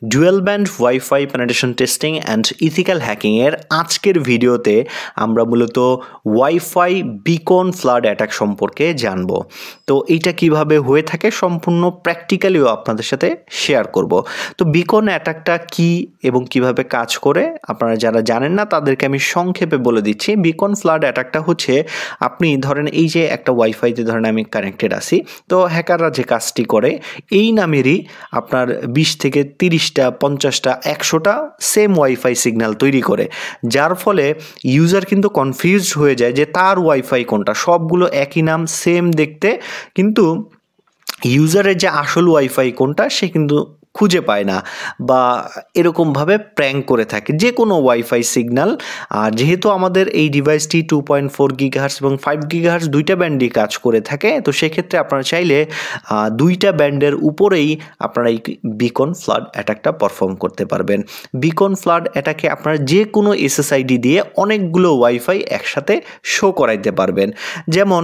Dual band WiFi penetration testing and ethical হ্যাকিংয়ের আজকের ভিডিওতে আমরা মূলত ওয়াইফাই বিকন ফ্লাড অ্যাটাক সম্পর্কে জানব। তো এইটা কিভাবে হয়ে থাকে সম্পূর্ণ প্র্যাকটিক্যালিও আপনাদের সাথে শেয়ার করব। তো বিকন অ্যাটাকটা কি এবং কিভাবে কাজ করে আপনারা যারা জানেন না তাদেরকে আমি সংক্ষেপে বলে দিচ্ছি। বিকন ফ্লাড অ্যাটাকটা হচ্ছে, আপনি ধরেন এই যে একটা ওয়াইফাইতে ধরেন আমি কানেক্টেড আছি, তো হ্যাকাররা যে কাজটি করে এই নামেরই আপনার 20 থেকে 30টা 50টা 100টা সেম ওয়াইফাই সিগন্যাল তৈরি করে, যার ফলে ইউজার কিন্তু কনফিউজড হয়ে যায় যে তার ওয়াইফাই কোনটা। সবগুলো একই নাম, সেম দেখতে, কিন্তু ইউজারের যে আসল ওয়াইফাই কোনটা সে কিন্তু খুঁজে পায় না, বা এরকমভাবে প্র্যাঙ্ক করে থাকে যে কোনো ওয়াইফাই সিগন্যাল। আর যেহেতু আমাদের এই ডিভাইসটি 2.4 গিগাহার্টজ এবং 5 গিগাহার্টজ দুইটা ব্যান্ডই কাজ করে থাকে, তো সেক্ষেত্রে আপনারা চাইলে দুইটা ব্যান্ডের উপরেই আপনারা এই বিকন ফ্লাড অ্যাটাকটা পারফর্ম করতে পারবেন। বিকন ফ্লাড অ্যাটাকে আপনারা যে কোনো এসএসআইডি দিয়ে অনেকগুলো ওয়াইফাই একসাথে শো করাইতে পারবেন। যেমন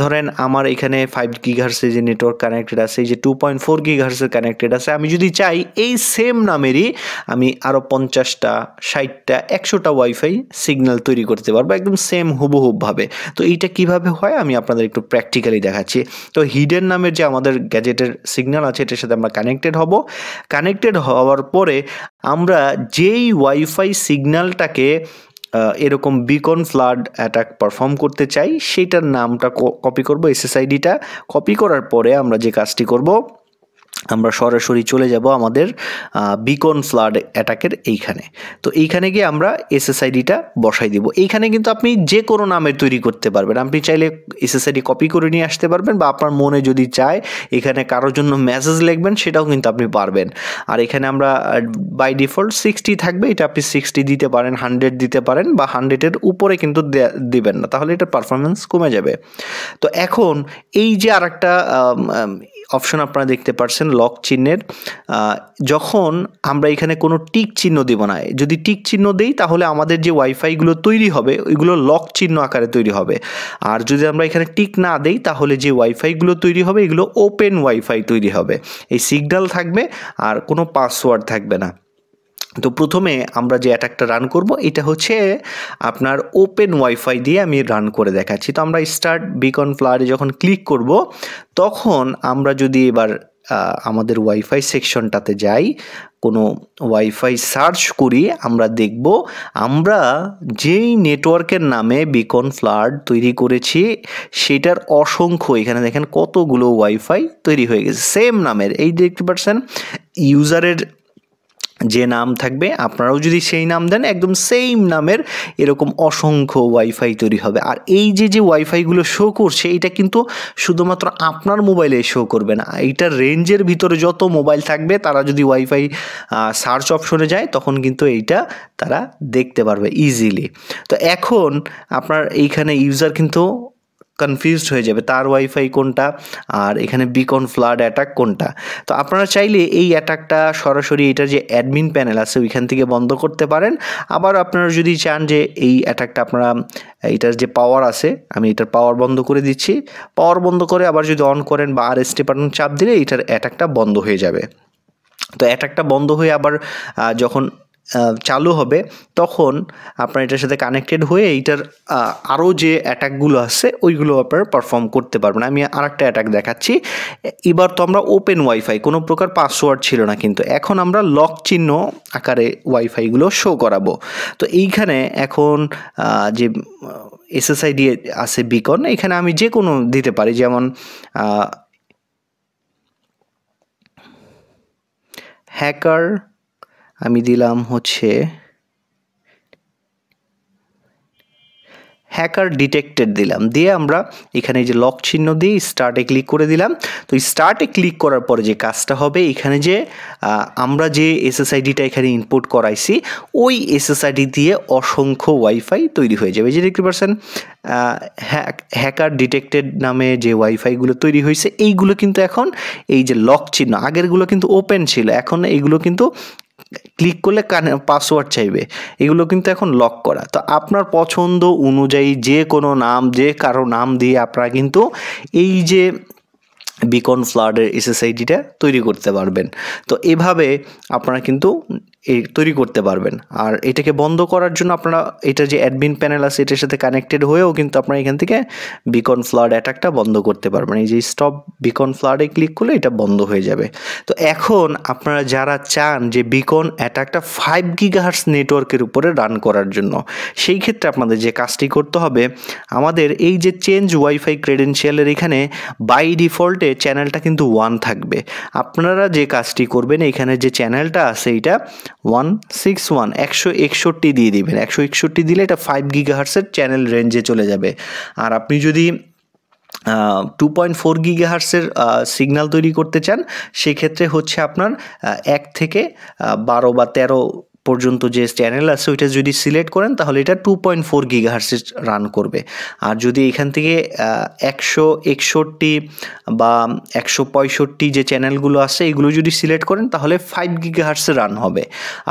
ধরেন আমার এখানে 5 গিগাহার্টসের যে নেটওয়ার্ক কানেক্টেড আছে, এই যে 2.4 গিগাহার্টসের কানেক্টেড আছে, আমি যদি চাই এই সেম নামেরই আমি আরও 50টা 60টা 100টা ওয়াইফাই সিগন্যাল তৈরি করতে পারবো একদম সেম হুবহুবভাবে। তো এইটা কিভাবে হয় আমি আপনাদের একটু প্র্যাকটিক্যালি দেখাচ্ছি। তো হিডেন নামের যে আমাদের গ্যাজেটের সিগন্যাল আছে এটার সাথে আমরা কানেক্টেড হব। কানেক্টেড হওয়ার পরে আমরা যেই ওয়াইফাই সিগন্যালটাকে এরকম বিকন ফ্লাড অ্যাটাক পারফর্ম করতে চাই সেইটার নামটা কপি করব, এসএসআইডিটা কপি করার পরে আমরা যে কাজটি করব, আমরা সরাসরি চলে যাব আমাদের বিকন ফ্লাড অ্যাটাকের এইখানে। তো এইখানে গিয়ে আমরা এসএসআইডিটা বসাই দিব। এইখানে কিন্তু আপনি যে কোনো নামের তৈরি করতে পারবেন। আপনি চাইলে এসএসআইডি কপি করে নিয়ে আসতে পারবেন, বা আপনার মনে যদি চায় এখানে কারোর জন্য মেসেজ লিখবেন সেটাও কিন্তু আপনি পারবেন। আর এখানে আমরা বাই ডিফল্ট 60 থাকবে, এটা আপনি 60 দিতে পারেন, 100 দিতে পারেন, বা 100-এর উপরে কিন্তু দিবেন না, তাহলে এটার পারফরমেন্স কমে যাবে। তো এখন এই যে আরেকটা অপশন আপনারা দেখতে পাচ্ছেন লক চিহ্নের, যখন আমরা এখানে কোনো টিক চিহ্ন দেব না, যদি টিক চিহ্ন দেই তাহলে আমাদের যে ওয়াইফাইগুলো তৈরি হবে ওইগুলো লক চিহ্ন আকারে তৈরি হবে। আর যদি আমরা এখানে টিক না দেই তাহলে যে ওয়াইফাইগুলো তৈরি হবে এগুলো ওপেন ওয়াইফাই তৈরি হবে। এই সিগন্যাল থাকবে আর কোনো পাসওয়ার্ড থাকবে না। তো প্রথমে আমরা যে অ্যাটাকটা রান করব এটা হচ্ছে আপনার ওপেন ওয়াইফাই দিয়ে আমি রান করে দেখাচ্ছি। তো আমরা স্টার্ট বিকন ফ্লাডে যখন ক্লিক করব তখন আমরা যদি এবার আমাদের ওয়াইফাই সেকশনটাতে যাই, কোনো ওয়াইফাই সার্চ করি, আমরা দেখব আমরা যেই নেটওয়ার্কের নামে বিকন ফ্লাড তৈরি করেছি সেটার অসংখ্য, এখানে দেখেন কতগুলো ওয়াইফাই তৈরি হয়ে গেছে সেম নামের। এই দেখতে পাচ্ছেন ইউজারের যে নাম থাকবে আপনারাও যদি সেই নাম দেন একদম সেম নামের এরকম অসংখ্য ওয়াইফাই তৈরি হবে। আর এই যে ওয়াইফাইগুলো শো করছে এটা কিন্তু শুধুমাত্র আপনার মোবাইলে শো করবে না, এইটার রেঞ্জের ভিতরে যত মোবাইল থাকবে তারা যদি ওয়াইফাই সার্চ অপশনে যায় তখন কিন্তু এইটা তারা দেখতে পারবে ইজিলি। তো এখন আপনার এইখানে ইউজার কিন্তু কনফিউজড হয়ে যাবে তার ওয়াইফাই কোনটা আর এখানে বিকন ফ্লাড অ্যাটাক কোনটা। তো আপনারা চাইলে এই অ্যাটাকটা সরাসরি এটার যে অ্যাডমিন প্যানেল আছে ওইখান থেকে বন্ধ করতে পারেন। আবার আপনারা যদি চান যে এই অ্যাটাকটা আপনারা এটার যে পাওয়ার আছে, আমি এটার পাওয়ার বন্ধ করে দিচ্ছি, পাওয়ার বন্ধ করে আবার যদি অন করেন বা RST বাটন চাপ দিলে এটার অ্যাটাকটা বন্ধ হয়ে যাবে। তো অ্যাটাকটা বন্ধ হয়ে আবার যখন চালু হবে তখন আপনার এটার সাথে কানেক্টেড হয়ে এইটার আরও যে অ্যাটাকগুলো আছে ওইগুলো আপনারা পারফর্ম করতে পারবেন। আমি আরেকটা অ্যাটাক দেখাচ্ছি। এবার তো আমরা ওপেন ওয়াইফাই, কোনো প্রকার পাসওয়ার্ড ছিল না, কিন্তু এখন আমরা লক চিহ্ন আকারে ওয়াইফাইগুলো শো করাবো। তো এইখানে এখন যে এসএসআইডি আছে বিকন, এখানে আমি যে কোনো দিতে পারি, যেমন হ্যাকার আমি দিলাম হচ্ছে হ্যাকার ডিটেক্টেড দিলাম, দিয়ে আমরা এখানে যে লক চিহ্ন দিয়ে স্টার্টে ক্লিক করে দিলাম। তো স্টার্টে ক্লিক করার পরে যে কাজটা হবে, এখানে যে আমরা যে এসএসআইডিটা এখানে ইনপুট করাইছি ওই এসএসআইডি দিয়ে অসংখ্য ওয়াইফাই তৈরি হয়ে যাবে। যে দেখতে পাচ্ছেন হ্যাকার ডিটেক্টেড নামে যে ওয়াইফাইগুলো তৈরি হয়েছে এইগুলো কিন্তু এখন এই যে লক চিহ্ন, আগেরগুলো কিন্তু ওপেন ছিল, এখন এইগুলো কিন্তু ক্লিক করলে পাসওয়ার্ড চাইবে, এগুলো কিন্তু এখন লক করা। তো আপনার পছন্দ অনুযায়ী যে কোনো নাম, যে কারো নাম দিয়ে আপনারা কিন্তু এই যে বিকন ফ্লাডের এসএসআইডিটা তৈরি করতে পারবেন। তো এভাবে আপনারা কিন্তু তৈরি করতে পারবেন। আর এটাকে বন্ধ করার জন্য আপনারা এটা যে অ্যাডমিন প্যানেল আছে এটার সাথে কানেক্টেড হয়েও কিন্তু আপনারা এখান থেকে বিকন ফ্লাড অ্যাটাকটা বন্ধ করতে পারবেন। এই যে স্টপ বিকন ফ্লাডে ক্লিক করলে এটা বন্ধ হয়ে যাবে। তো এখন আপনারা যারা চান যে বিকন অ্যাটাকটা 5 গিগাহার্টজ নেটওয়ার্কের উপরে রান করার জন্য, সেই ক্ষেত্রে আপনাদের যে কাজটি করতে হবে, আমাদের এই যে চেঞ্জ ওয়াইফাই ক্রেডেনশিয়ালের এখানে বাই ডিফল্টে চ্যানেলটা কিন্তু 1 থাকবে। আপনারা যে কাজটি করবেন, এখানে যে চ্যানেলটা আছে এটা 161 161 দিয়ে দিবেন। 161 দিলে এটা 5 গিগাহার্টসের চ্যানেল রেঞ্জে চলে যাবে। আর আপনি যদি 2.4 গিগাহার্টসের সিগন্যাল তৈরি করতে চান, সেক্ষেত্রে হচ্ছে আপনার 1 থেকে 12 বা 13 পর্যন্ত যে চ্যানেল আছে ওইটা যদি সিলেক্ট করেন তাহলে এটা 2.4 গিগাহার্টসে রান করবে। আর যদি এখান থেকে 161 বা 165 যে চ্যানেলগুলো আছে এগুলো যদি সিলেক্ট করেন তাহলে 5 গিগাহার্টসে রান হবে।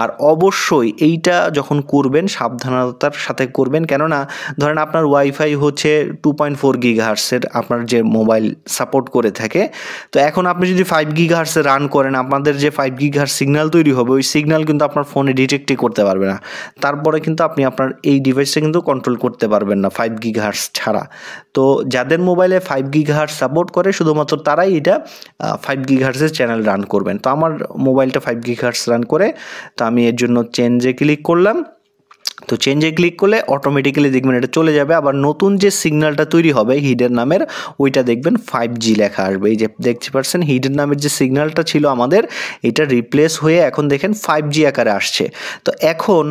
আর অবশ্যই এইটা যখন করবেন সাবধানতার সাথে করবেন, কেননা ধরেন আপনার ওয়াইফাই হচ্ছে 2.4 গিগাহার্টসের আপনার যে মোবাইল সাপোর্ট করে থাকে। তো এখন আপনি যদি 5 গিগাহার্টসে রান করেন, আপনাদের যে 5 গিগাহার্টস সিগন্যাল তৈরি হবে ওই সিগন্যাল কিন্তু আপনার ফোনে ডিটেক্টই করতে পারবে না। তারপরে কিন্তু আপনি আপনার এই ডিভাইসটা কিন্তু কন্ট্রোল করতে পারবেন না 5 গিগাহার্টস ছাড়া। তো যাদের মোবাইলে 5 গিগাহার্টস সাপোর্ট করে শুধুমাত্র তারাই এটা 5 গিগাহার্টসের চ্যানেল রান করবেন। তো আমার মোবাইলটা 5 গিগাহার্টস রান করে, তো আমি এর জন্য চেঞ্জে ক্লিক করলাম। তো চেঞ্জে ক্লিক করলে অটোমেটিক্যালি দেখবেন এটা চলে যাবে। আবার নতুন যে সিগন্যালটা তৈরি হবে হিডেন নামের, ওইটা দেখবেন 5G লেখা আসবে। এই যে দেখতে পাচ্ছেন হিডেন নামের যে সিগন্যালটা ছিল আমাদের, এটা রিপ্লেস হয়ে এখন দেখেন 5G আকারে আসছে। তো এখন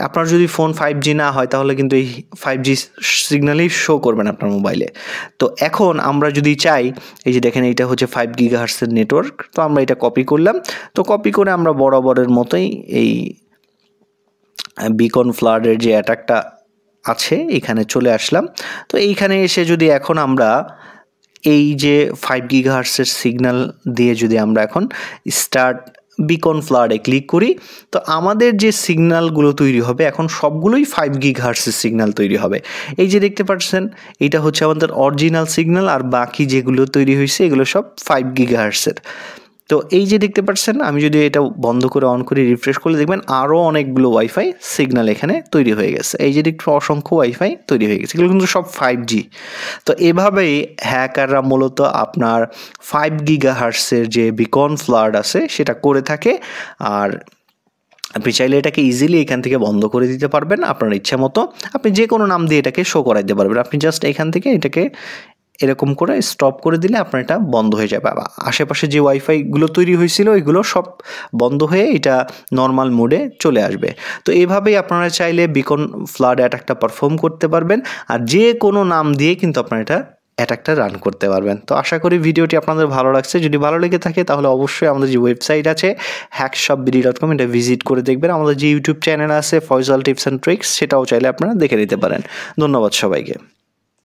আপনার যদি ফোন 5G না হয় তাহলে কিন্তু এই 5G সিগন্যালই শো করবেন আপনার মোবাইলে। তো এখন আমরা যদি চাই, এই যে দেখেন এইটা হচ্ছে 5 গিগাহার্টসের নেটওয়ার্ক, তো আমরা এটা কপি করলাম। তো কপি করে আমরা বরাবরের মতোই এই বিকন ফ্লাডের যে অ্যাটাকটা আছে এখানে চলে আসলাম। তো এইখানে এসে যদি এখন আমরা এই যে 5 গিগাহার্টসের সিগন্যাল দিয়ে যদি আমরা এখন স্টার্ট বিকন ফ্লাডে ক্লিক করি, তো আমাদের যে সিগন্যালগুলো তৈরি হবে এখন সবগুলোই 5 গিগাহার্টসের সিগন্যাল তৈরি হবে। এই যে দেখতে পাচ্ছেন এটা হচ্ছে আমাদের অরিজিনাল সিগন্যাল, আর বাকি যেগুলো তৈরি হয়েছে এগুলো সব 5 গিগাহার্টসের। তো এই যে দেখতে পাচ্ছেন, আমি যদি এটা বন্ধ করে অন করে রিফ্রেশ করলে দেখবেন আরও অনেকগুলো ওয়াইফাই সিগন্যাল এখানে তৈরি হয়ে গেছে। এই যে দেখতে অসংখ্য ওয়াইফাই তৈরি হয়ে গেছে, এগুলো কিন্তু সব 5G। তো এভাবেই হ্যাকাররা মূলত আপনার 5 গিগাহার্টসের যে বিকন ফ্লাড আছে সেটা করে থাকে। আর আপনি চাইলে এটাকে ইজিলি এখান থেকে বন্ধ করে দিতে পারবেন আপনার ইচ্ছা মতো। আপনি যে কোনো নাম দিয়ে এটাকে শো করাইতে পারবেন। আপনি জাস্ট এখান থেকে এটাকে এরকম করে স্টপ করে দিলে আপনার এটা বন্ধ হয়ে যাবে। আশেপাশে যে ওয়াইফাইগুলো তৈরি হয়েছিল এগুলো সব বন্ধ হয়ে এটা নর্মাল মোডে চলে আসবে। তো এভাবেই আপনারা চাইলে বিকন ফ্লাড অ্যাটাকটা পারফর্ম করতে পারবেন। আর যে কোনো নাম দিয়ে কিন্তু আপনারা এটা অ্যাটাকটা রান করতে পারবেন। তো আশা করি ভিডিওটি আপনাদের ভালো লাগছে। যদি ভালো লেগে থাকে তাহলে অবশ্যই আমাদের যে ওয়েবসাইট আছে hackshopbd.com এটা ভিজিট করে দেখবেন। আমাদের যে ইউটিউব চ্যানেল আছে ফয়সাল টিপস অ্যান্ড ট্রিক্স, সেটাও চাইলে আপনারা দেখে নিতে পারেন। ধন্যবাদ সবাইকে।